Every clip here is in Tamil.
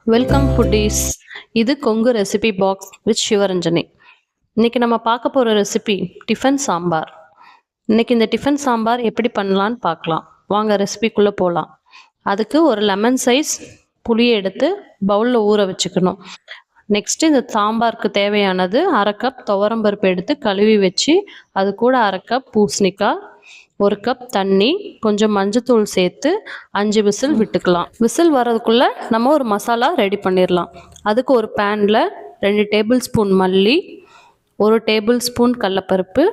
Welcome foodies. இது Kongu recipe box with Sivaranjani. இன்னைக்கு நம்ம பார்க்க போகிற ரெசிபி டிஃபன் சாம்பார். இன்னைக்கு இந்த டிஃபன் சாம்பார் எப்படி பண்ணலான்னு பார்க்கலாம். வாங்க ரெசிபிக்குள்ளே போகலாம். அதுக்கு ஒரு லெமன் சைஸ் புளியை எடுத்து பவுலில் ஊற வச்சுக்கணும். நெக்ஸ்ட்டு இந்த சாம்பாருக்கு தேவையானது 1/2 கப் துவரம்பருப்பு எடுத்து கழுவி வச்சு அது கூட 1/2 கப் பூசணிக்காய், 1 கப் தண்ணி, கொஞ்சம் மஞ்சத்தூள் சேர்த்து 5 விசில் விட்டுக்கலாம். விசில் வர்றதுக்குள்ளே நம்ம ஒரு மசாலா ரெடி பண்ணிடலாம். அதுக்கு ஒரு பேனில் 2 டேபிள் ஸ்பூன் மல்லி, 1 டேபிள் ஸ்பூன் கடலப்பருப்பு,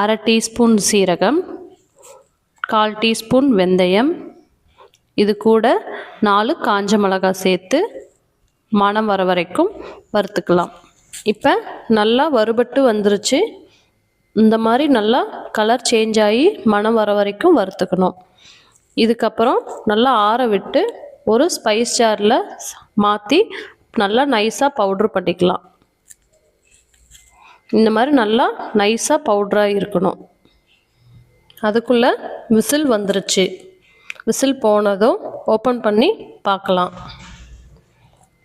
1/2 டீஸ்பூன் சீரகம், 1/4 டீஸ்பூன் வெந்தயம், இது கூட 4 காஞ்ச மிளகாய் சேர்த்து மணம் வர வரைக்கும் வறுத்துக்கலாம். இப்போ நல்லா வறுபட்டு வந்துருச்சு. இந்த மாதிரி நல்லா கலர் சேஞ்ச் ஆகி மணம் வர வரைக்கும் வறுத்துக்கணும். இதுக்கப்புறம் நல்லா ஆற விட்டு ஒரு ஸ்பைஸ் ஜாரில் மாற்றி நல்லா நைஸாக பவுட்ரு பண்ணிக்கலாம். இந்த மாதிரி நல்லா நைஸாக பவுட்ராக இருக்கணும். அதுக்குள்ளே விசில் வந்துருச்சு. விசில் போனதும் ஓப்பன் பண்ணி பார்க்கலாம்.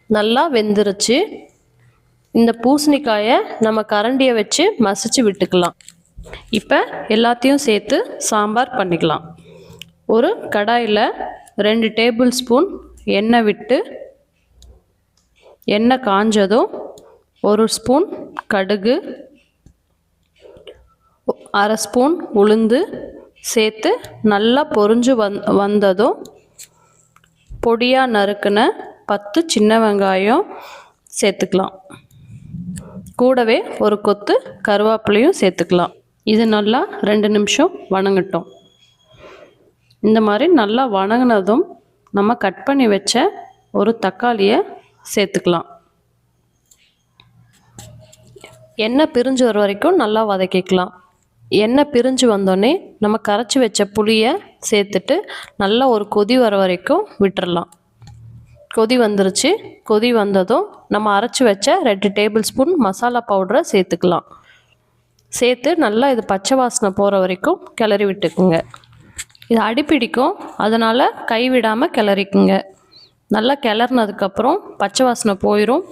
நல்லா வெந்துருச்சு. இந்த பூசணிக்காயை நம்ம கரண்டியை வச்சு மசிச்சு விட்டுக்கலாம். இப்போ எல்லாத்தையும் சேர்த்து சாம்பார் பண்ணிக்கலாம். ஒரு கடாயில் 2 டேபிள் ஸ்பூன் எண்ணெய் விட்டு எண்ணெய் காஞ்சதும் 1 ஸ்பூன் கடுகு, 1/2 ஸ்பூன் உளுந்து சேர்த்து நல்லா பொரிஞ்சு வந்ததும் பொடியாக நறுக்குன 10 சின்ன வெங்காயம் சேர்த்துக்கலாம். கூடவே ஒரு கொத்து கருவேப்பிலையும் சேர்த்துக்கலாம். இது நல்லா 2 நிமிஷம் வணங்கட்டும். இந்த மாதிரி நல்லா வணங்கினதும் நம்ம கட் பண்ணி வச்ச ஒரு தக்காளியை சேர்த்துக்கலாம். எண்ணெய் பிரிஞ்சு வர வரைக்கும் நல்லா வதக்கிக்கலாம். எண்ணெய் பிரிஞ்சு வந்தோடனே நம்ம கரைச்சி வச்ச புளியை சேர்த்துட்டு நல்லா ஒரு கொதி வர வரைக்கும் விட்டுறலாம். கொதி வந்துருச்சு. கொதி வந்ததும் நம்ம அரைச்சி வச்ச 2 டேபிள் ஸ்பூன் மசாலா பவுடரை சேர்த்துக்கலாம். சேர்த்து நல்லா இது பச்சை வாசனை போகிற வரைக்கும் கிளறி விட்டுக்குங்க. இது அடிப்பிடிக்கும், அதனால் கைவிடாமல் கிளறிக்குங்க. நல்லா கிளறினதுக்கப்புறம் பச்சை வாசனை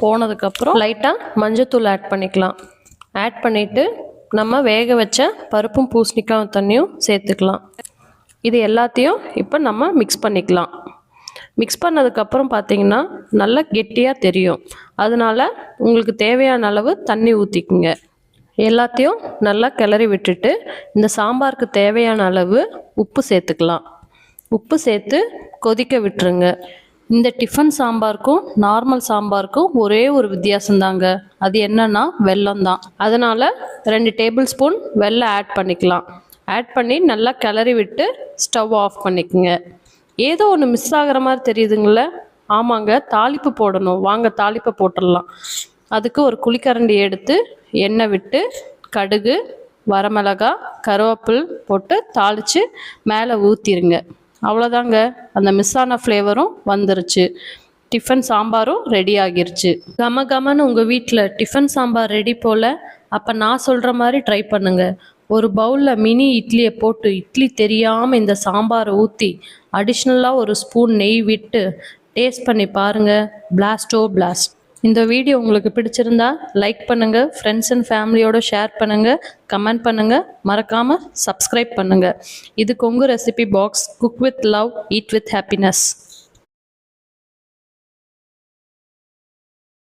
போனதுக்கப்புறம் லைட்டாக மஞ்சத்தூள் ஆட் பண்ணிக்கலாம். ஆட் பண்ணிவிட்டு நம்ம வேக வச்ச பருப்பும் பூசணிக்காய் தண்ணியும் சேர்த்துக்கலாம். இது எல்லாத்தையும் இப்போ நம்ம மிக்ஸ் பண்ணிக்கலாம். மிக்ஸ் பண்ணதுக்கப்புறம் பார்த்திங்கன்னா நல்லா கெட்டியாக தெரியும். அதனால் உங்களுக்கு தேவையான அளவு தண்ணி ஊற்றிக்குங்க. எல்லாத்தையும் நல்லா கிளறி விட்டுட்டு இந்த சாம்பாருக்கு தேவையான அளவு உப்பு சேர்த்துக்கலாம். உப்பு சேர்த்து கொதிக்க விட்டுருங்க. இந்த டிஃபன் சாம்பாருக்கும் நார்மல் சாம்பாருக்கும் ஒரே ஒரு வித்தியாசம்தாங்க. அது என்னன்னா வெல்லம் தான். அதனால் 2 டேபிள் ஸ்பூன் வெல்லம் ஆட் பண்ணிக்கலாம். ஆட் பண்ணி நல்லா கிளறி விட்டு ஸ்டவ் ஆஃப் பண்ணிக்கோங்க. ஏதோ ஒன்று மிஸ் ஆகிற மாதிரி தெரியுதுங்களே. ஆமாங்க, தாளிப்பு போடணும். வாங்க தாளிப்பை போட்டுடலாம். அதுக்கு ஒரு குழிக்கரண்டி எடுத்து எண்ணெய் விட்டு கடுகு, வரமிளகாய், கருவேப்பில் போட்டு தாளித்து மேலே ஊற்றிடுங்க. அவ்வளோதாங்க, அந்த மிஸ் ஆன ஃப்ளேவரும் வந்துருச்சு. டிஃபன் சாம்பாரும் ரெடி ஆகிருச்சு. கமன்னு உங்கள் வீட்டில் டிஃபன் சாம்பார் ரெடி போல். அப்போ நான் சொல்கிற மாதிரி ட்ரை பண்ணுங்கள். ஒரு பவுலில் மினி இட்லியை போட்டு இட்லி தெரியாமல் இந்த சாம்பாரை ஊற்றி அடிஷ்னலாக 1 ஸ்பூன் நெய் விட்டு டேஸ்ட் பண்ணி பாருங்கள். பிளாஸ்டோ பிளாஸ்ட். இந்த வீடியோ உங்களுக்கு பிடிச்சிருந்தா லைக் பண்ணுங்கள், ஃப்ரெண்ட்ஸ் அண்ட் ஃபேமிலியோடு ஷேர் பண்ணுங்கள், கமெண்ட் பண்ணுங்கள், மறக்காமல் சப்ஸ்கிரைப் பண்ணுங்கள். இது Kongu recipe box. Cook with love, eat with happiness.